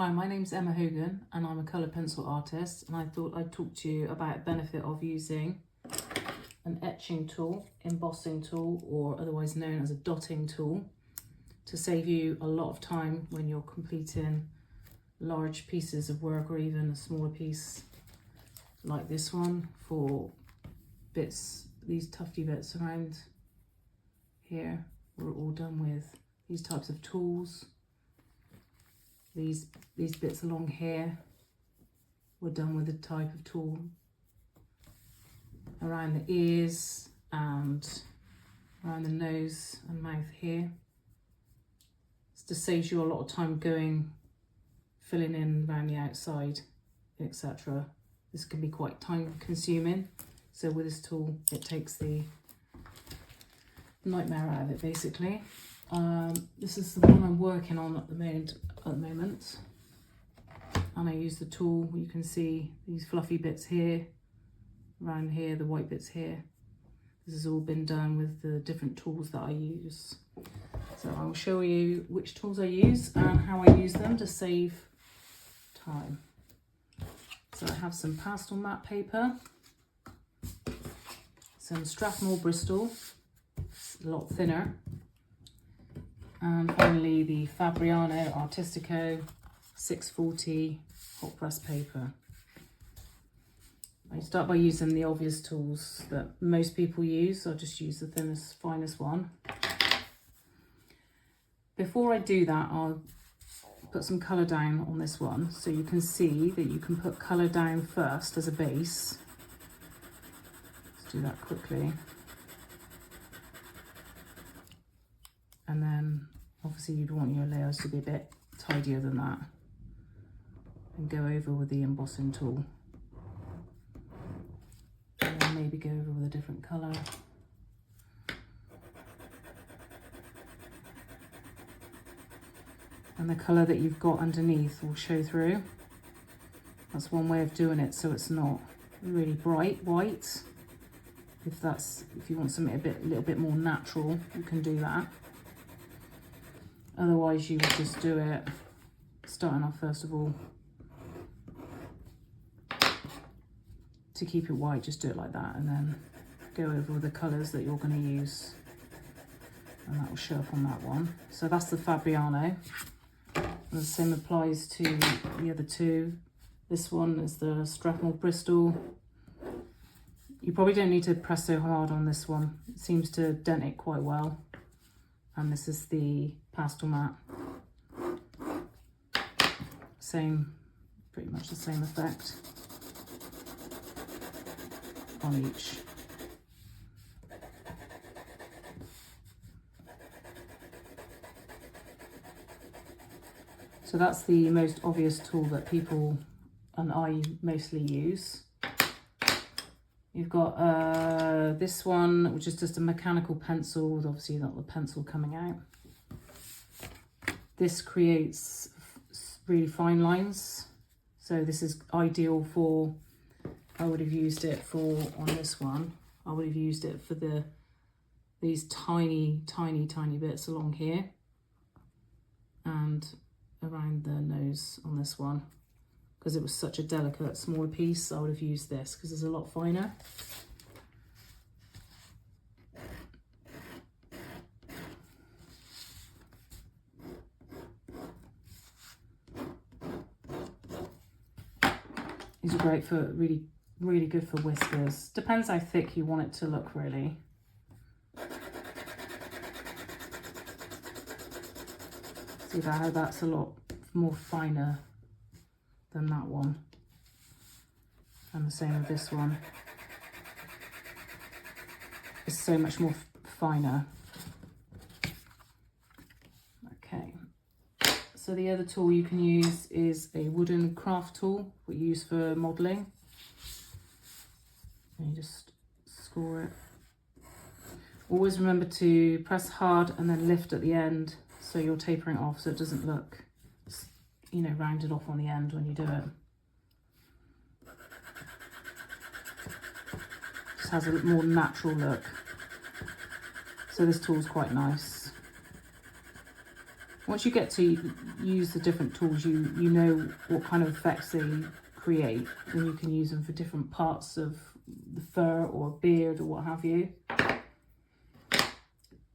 Hi, my name's Emma Hogan and I'm a colour pencil artist, and I thought I'd talk to you about the benefit of using an etching tool, embossing tool, or otherwise known as a dotting tool, to save you a lot of time when you're completing large pieces of work, or even a smaller piece like this one for bits, these tufty bits around here. We're all done with these types of tools. These bits along here, we're done with the type of tool. Around the ears and around the nose and mouth here. It just saves you a lot of time filling in around the outside, etc. This can be quite time consuming. So with this tool, it takes the nightmare out of it, basically. This is the one I'm working on at the moment, and I use the tool. You can see these fluffy bits here, around here, the white bits here. This has all been done with the different tools that I use. So I'll show you which tools I use and how I use them to save time. So I have some Pastlemat paper, some Strathmore Bristol, it's a lot thinner, and finally the Fabriano Artistico 640 hot press paper. I start by using the obvious tools that most people use. I'll just use the thinnest, finest one. Before I do that, I'll put some colour down on this one, so you can see that you can put colour down first as a base. Let's do that quickly. And then obviously you'd want your layers to be a bit tidier than that, and go over with the embossing tool, and then maybe go over with a different colour. And the colour that you've got underneath will show through. That's one way of doing it, so it's not really bright white. If you want something a little bit more natural, you can do that. Otherwise, you would just do it, starting off first of all, to keep it white, just do it like that, and then go over with the colours that you're going to use, and that will show up on that one. So that's the Fabriano. And the same applies to the other two. This one is the Strathmore Bristol. You probably don't need to press so hard on this one. It seems to dent it quite well. And this is the Pastlemat. Pretty much the same effect on each. So that's the most obvious tool that people and I mostly use. You've got this one, which is just a mechanical pencil with obviously not the pencil coming out. This creates really fine lines. So this is ideal for, I would have used it for, on this one, I would have used it for these tiny bits along here and around the nose on this one. Because it was such a delicate, smaller piece, I would have used this because it's a lot finer. These are great for, really good for whiskers. Depends how thick you want it to look, really. See how that's a lot more finer than that one, and the same with this one. It's so much more finer. Okay, so the other tool you can use is a wooden craft tool we use for modelling, and you just score it. Always remember to press hard and then lift at the end, so you're tapering off so it doesn't look, you know, rounded off on the end when you do it. Just has a more natural look. So this tool's quite nice. Once you get to use the different tools, you know what kind of effects they create, and you can use them for different parts of the fur or beard or what have you.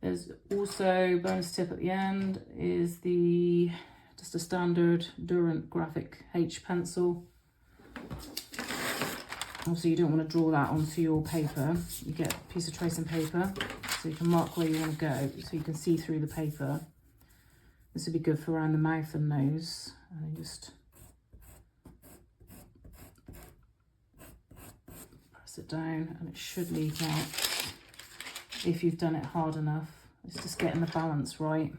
There's also bonus tip at the end is just a standard Durant Graphic H pencil. Also, you don't want to draw that onto your paper. You get a piece of tracing paper so you can mark where you want to go, so you can see through the paper. This would be good for around the mouth and nose. And just press it down and it should leave marks if you've done it hard enough. It's just getting the balance right.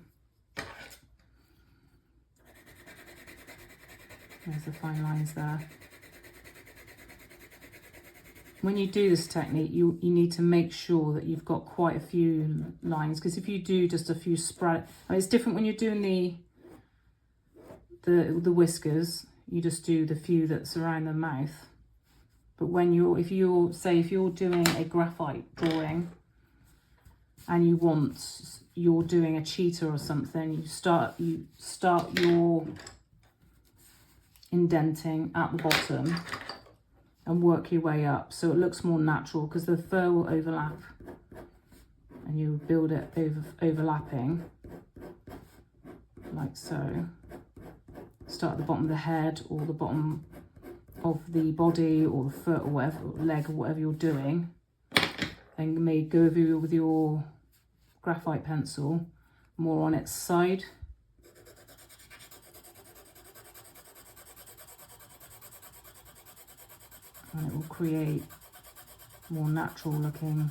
There's the fine lines there. When you do this technique, you need to make sure that you've got quite a few lines, because if you do just a few spread, I mean, it's different when you're doing the whiskers. You just do the few that's around the mouth. But when if you're doing a graphite drawing and you're doing a cheetah or something, you start your indenting at the bottom and work your way up so it looks more natural, because the fur will overlap and you build it overlapping like so. Start at the bottom of the head or the bottom of the body or the foot or whatever, leg or whatever you're doing, and you may go over with your graphite pencil more on its side. And it will create more natural looking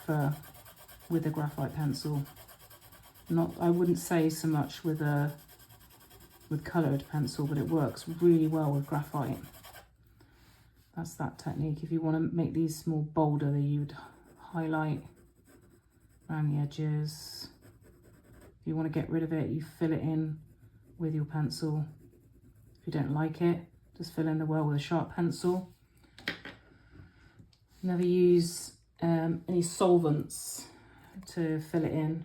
fur with a graphite pencil. I wouldn't say so much with coloured pencil, but it works really well with graphite. That's that technique. If you want to make these more bolder, then you would highlight around the edges. If you want to get rid of it, you fill it in with your pencil. If you don't like it, just fill in the well with a sharp pencil. Never use any solvents to fill it in,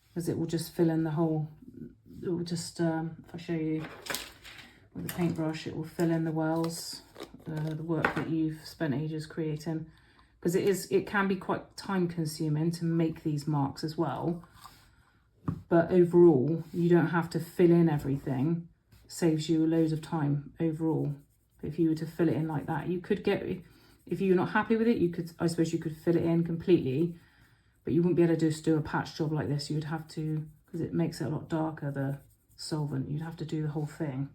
because it will just fill in the whole. It will just, if I show you with a paintbrush, it will fill in the wells, the work that you've spent ages creating, because it can be quite time consuming to make these marks as well. But overall, you don't have to fill in everything. Saves you loads of time overall. If you were to fill it in like that, you could if you're not happy with it, I suppose you could fill it in completely, but you wouldn't be able to just do a patch job like this. You would have to, because it makes it a lot darker, the solvent, you'd have to do the whole thing.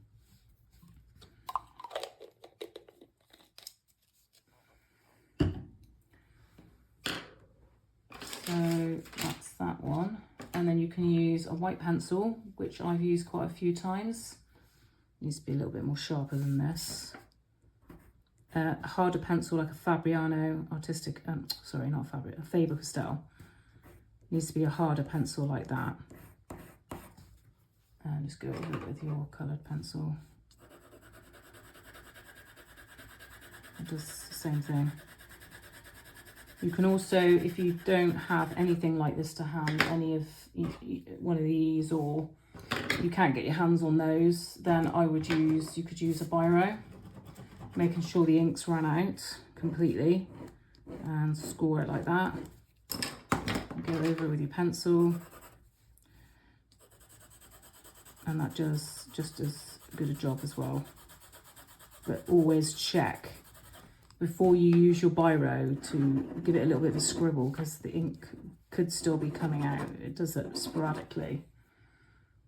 So that's that one. And then you can use a white pencil, which I've used quite a few times. Needs to be a little bit more sharper than this. A harder pencil like a Fabriano artistic, sorry, not Fabriano, a Faber-Castell. Needs to be a harder pencil like that. And just go over it with your coloured pencil. It does the same thing. You can also, if you don't have anything like this to hand, one of these, or you can't get your hands on those, then you could use a biro, making sure the inks ran out completely, and score it like that. Go over it with your pencil, and that does just as good a job as well. But always check before you use your biro to give it a little bit of a scribble, because the ink could still be coming out. It does it sporadically.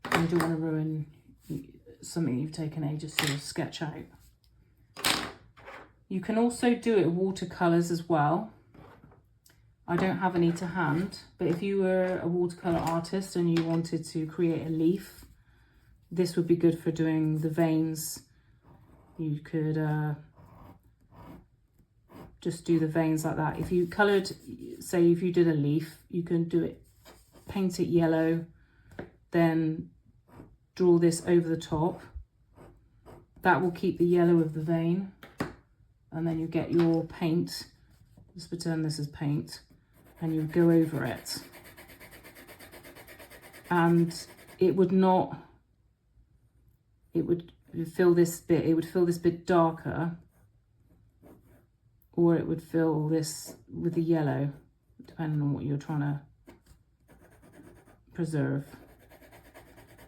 You don't want to ruin something you've taken ages to sketch out. You can also do it with watercolours as well. I don't have any to hand, but if you were a watercolour artist and you wanted to create a leaf, this would be good for doing the veins. You could just do the veins like that. If you coloured, say if you did a leaf, you can do it, paint it yellow, then draw this over the top. That will keep the yellow of the vein, and then you get your paint, just pretend this is paint, and you go over it. and it would not, it would fill this bit, it would fill this bit darker, or it would fill this with the yellow, depending on what you're trying to preserve.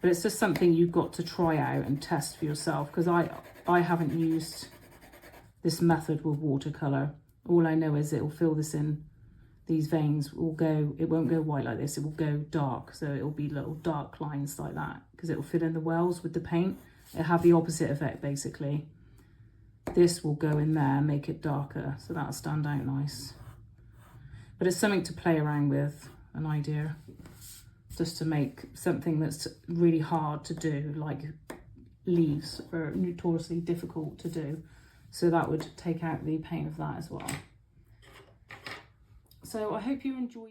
But it's just something you've got to try out and test for yourself, because I haven't used this method with watercolor. All I know is it will fill this in, these veins will go, it won't go white like this, it will go dark, so it will be little dark lines like that, because it will fill in the wells with the paint. It'll have the opposite effect basically. This will go in there and make it darker, so that'll stand out nice. But it's something to play around with, an idea, just to make something that's really hard to do, like leaves are notoriously difficult to do. So that would take out the pain of that as well. So I hope you enjoyed.